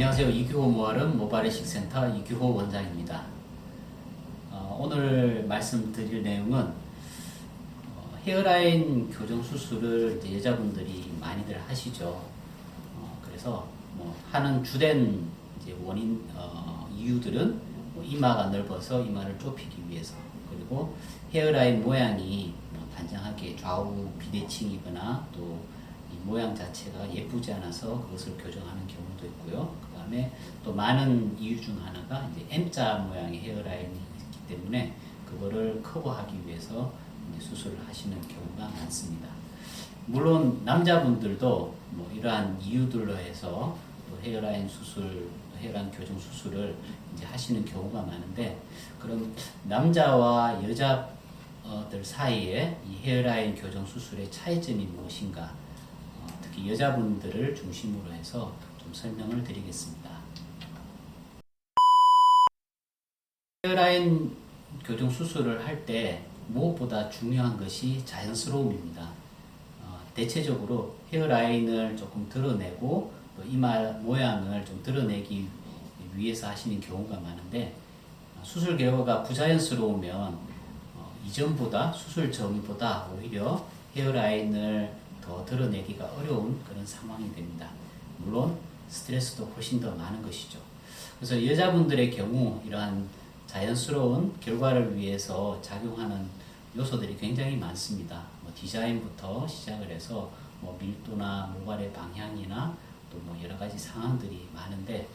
안녕하세요. 이규호 모발은 모발이식센터 이규호 원장입니다. 오늘 말씀드릴 내용은 헤어라인 교정 수술을 이제 여자분들이 많이들 하시죠. 그래서 하는 주된 이제 원인 이유들은 이마가 넓어서 이마를 좁히기 위해서, 그리고 헤어라인 모양이 단정하게 좌우 비대칭이거나 또 이 모양 자체가 예쁘지 않아서 그것을 교정하는 경우도 있고요. 그 다음에 또 많은 이유 중 하나가 이제 M자 모양의 헤어라인이 있기 때문에 그거를 커버하기 위해서 이제 수술을 하시는 경우가 많습니다. 물론 남자분들도 이러한 이유들로 해서 또 헤어라인 수술, 헤어라인 교정 수술을 이제 하시는 경우가 많은데, 그럼 남자와 여자들 사이에 이 헤어라인 교정 수술의 차이점이 무엇인가? 특히 여자분들을 중심으로 해서 좀 설명을 드리겠습니다. 헤어라인 교정 수술을 할 때 무엇보다 중요한 것이 자연스러움입니다. 대체적으로 헤어라인을 조금 드러내고 또 이마 모양을 좀 드러내기 위해서 하시는 경우가 많은데, 수술 결과가 부자연스러우면 이전보다 수술 전보다 오히려 헤어라인을 더 드러내기가 어려운 그런 상황이 됩니다. 물론 스트레스도 훨씬 더 많은 것이죠. 그래서 여자분들의 경우 이러한 자연스러운 결과를 위해서 작용하는 요소들이 굉장히 많습니다. 디자인부터 시작을 해서 밀도나 모발의 방향이나 또 여러 가지 상황들이 많은데,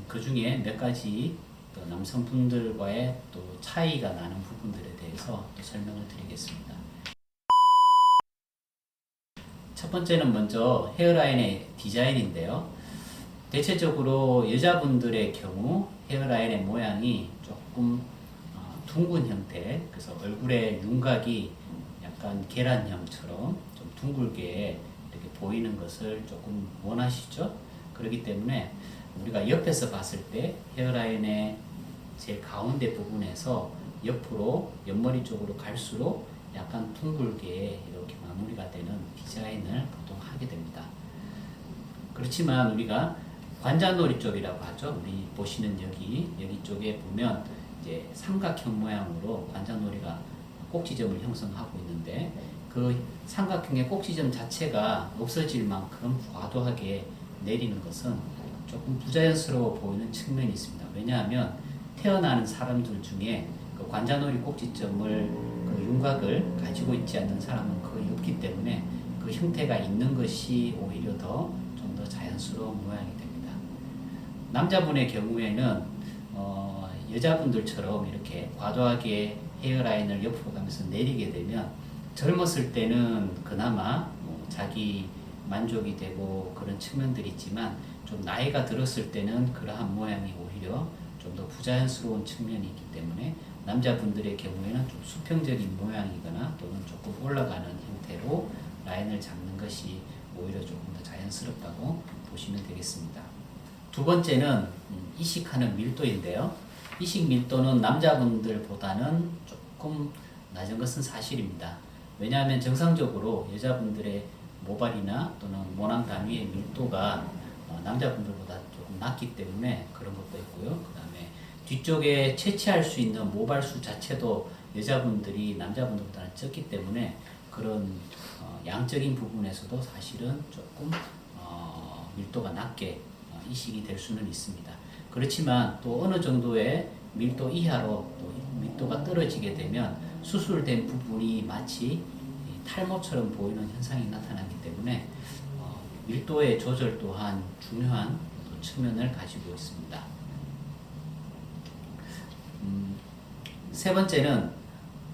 그 중에 몇 가지 또 남성분들과의 또 차이가 나는 부분들에 대해서 또 설명을 드리겠습니다. 첫 번째는 먼저 헤어라인의 디자인인데요. 대체적으로 여자분들의 경우 헤어라인의 모양이 조금 둥근 형태, 그래서 얼굴의 윤곽이 약간 계란형처럼 좀 둥글게 이렇게 보이는 것을 조금 원하시죠? 그렇기 때문에 우리가 옆에서 봤을 때 헤어라인의 제일 가운데 부분에서 옆으로 옆머리 쪽으로 갈수록 약간 둥글게 이렇게 마무리가 되는 디자인을 보통 하게 됩니다. 그렇지만 우리가 관자놀이 쪽이라고 하죠. 우리 보시는 여기 쪽에 보면 이제 삼각형 모양으로 관자놀이가 꼭지점을 형성하고 있는데, 그 삼각형의 꼭지점 자체가 없어질 만큼 과도하게 내리는 것은 조금 부자연스러워 보이는 측면이 있습니다. 왜냐하면 태어나는 사람들 중에 그 관자놀이 꼭지점을 그 윤곽을 가지고 있지 않는 사람은 거의 없기 때문에 그 형태가 있는 것이 오히려 좀 더 자연스러운 모양이 됩니다. 남자분의 경우에는 여자분들처럼 이렇게 과도하게 헤어라인을 옆으로 가면서 내리게 되면 젊었을 때는 그나마 자기 만족이 되고 그런 측면들이 있지만, 좀 나이가 들었을 때는 그러한 모양이 오히려 좀 더 부자연스러운 측면이 있기 때문에 남자분들의 경우에는 좀 수평적인 모양이거나 또는 조금 올라가는 형태로 라인을 잡는 것이 오히려 조금 더 자연스럽다고 보시면 되겠습니다. 두 번째는 이식하는 밀도인데요. 이식 밀도는 남자분들보다는 조금 낮은 것은 사실입니다. 왜냐하면 정상적으로 여자분들의 모발이나 또는 모낭 단위의 밀도가 남자분들보다 조금 낮기 때문에 그런 것도 있고요. 그 다음에 뒤쪽에 채취할 수 있는 모발수 자체도 여자분들이 남자분들보다는 적기 때문에 그런 양적인 부분에서도 사실은 조금 밀도가 낮게 이식이 될 수는 있습니다. 그렇지만 또 어느 정도의 밀도 이하로 또 밀도가 떨어지게 되면 수술된 부분이 마치 탈모처럼 보이는 현상이 나타나기 때문에 밀도의 조절 또한 중요한 측면을 가지고 있습니다. 세 번째는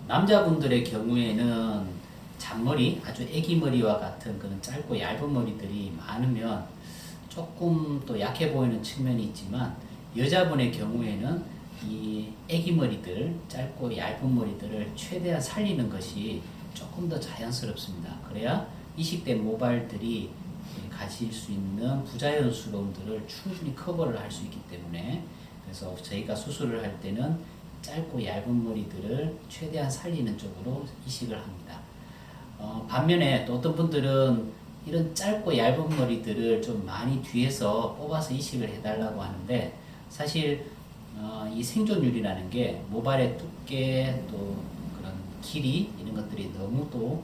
남자분들의 경우에는 잔머리, 아주 애기 머리와 같은 그런 짧고 얇은 머리들이 많으면 조금 또 약해 보이는 측면이 있지만, 여자분의 경우에는 이 애기 머리들, 짧고 얇은 머리들을 최대한 살리는 것이 조금 더 자연스럽습니다. 그래야 이식된 모발들이 가질 수 있는 부자연스러움들을 충분히 커버를 할 수 있기 때문에, 그래서 저희가 수술을 할 때는 짧고 얇은 머리들을 최대한 살리는 쪽으로 이식을 합니다. 반면에 또 어떤 분들은 이런 짧고 얇은 머리들을 좀 많이 뒤에서 뽑아서 이식을 해달라고 하는데 사실 이 생존율이라는 게 모발의 두께 또 그런 길이 이런 것들이 너무 또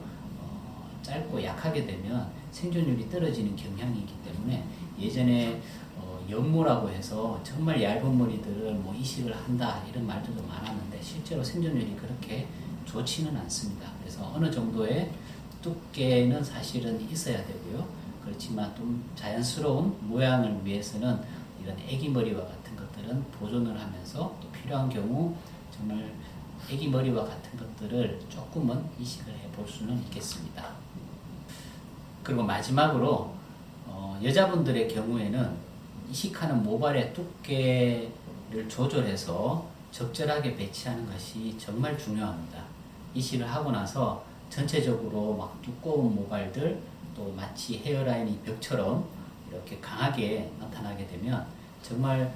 짧고 약하게 되면 생존율이 떨어지는 경향이 있기 때문에 예전에 연모라고 해서 정말 얇은 머리들을 뭐 이식을 한다 이런 말들도 많았는데 실제로 생존율이 그렇게 좋지는 않습니다. 그래서 어느 정도의 두께는 사실은 있어야 되고요. 그렇지만 좀 자연스러운 모양을 위해서는 이런 애기 머리와 같은 것들은 보존을 하면서 또 필요한 경우 정말 애기 머리와 같은 것들을 조금은 이식을 해볼 수는 있겠습니다. 그리고 마지막으로 여자분들의 경우에는 이식하는 모발의 두께를 조절해서 적절하게 배치하는 것이 정말 중요합니다. 이식을 하고 나서 전체적으로 막 두꺼운 모발들 또 마치 헤어라인이 벽처럼 이렇게 강하게 나타나게 되면 정말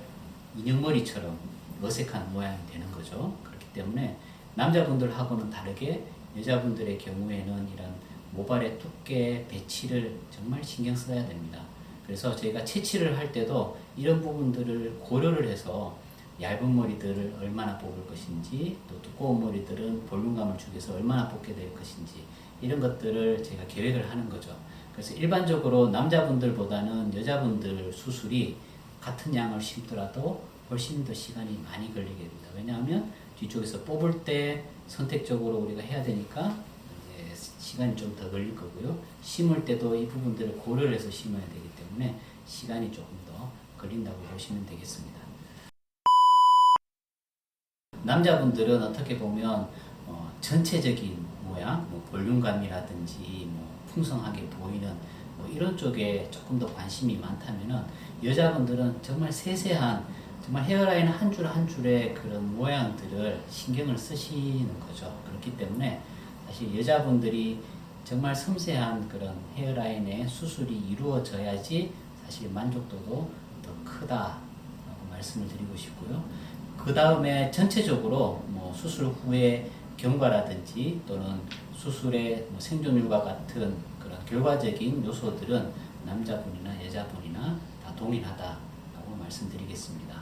인형머리처럼 어색한 모양이 되는 거죠. 그렇기 때문에 남자분들하고는 다르게 여자분들의 경우에는 이런 모발의 두께 배치를 정말 신경 써야 됩니다. 그래서 저희가 채취를 할 때도 이런 부분들을 고려를 해서 얇은 머리들을 얼마나 뽑을 것인지 또 두꺼운 머리들은 볼륨감을 주기 위해서 얼마나 뽑게 될 것인지 이런 것들을 제가 계획을 하는 거죠. 그래서 일반적으로 남자분들보다는 여자분들 수술이 같은 양을 심더라도 훨씬 더 시간이 많이 걸리게 됩니다. 왜냐하면 뒤쪽에서 뽑을 때 선택적으로 우리가 해야 되니까 시간이 좀 더 걸릴 거고요. 심을 때도 이 부분들을 고려를 해서 심어야 되기 때문에 시간이 조금 더 걸린다고 보시면 되겠습니다. 남자분들은 어떻게 보면 전체적인 모양, 뭐 볼륨감이라든지 뭐 풍성하게 보이는 뭐 이런 쪽에 조금 더 관심이 많다면은 여자분들은 정말 세세한 정말 헤어라인 한 줄 한 줄의 그런 모양들을 신경을 쓰시는 거죠. 그렇기 때문에 사실 여자분들이 정말 섬세한 그런 헤어라인의 수술이 이루어져야지 사실 만족도도 더 크다라고 말씀을 드리고 싶고요. 그 다음에 전체적으로 뭐 수술 후에 경과라든지 또는 수술의 뭐 생존율과 같은 그런 결과적인 요소들은 남자분이나 여자분이나 다 동일하다라고 말씀드리겠습니다.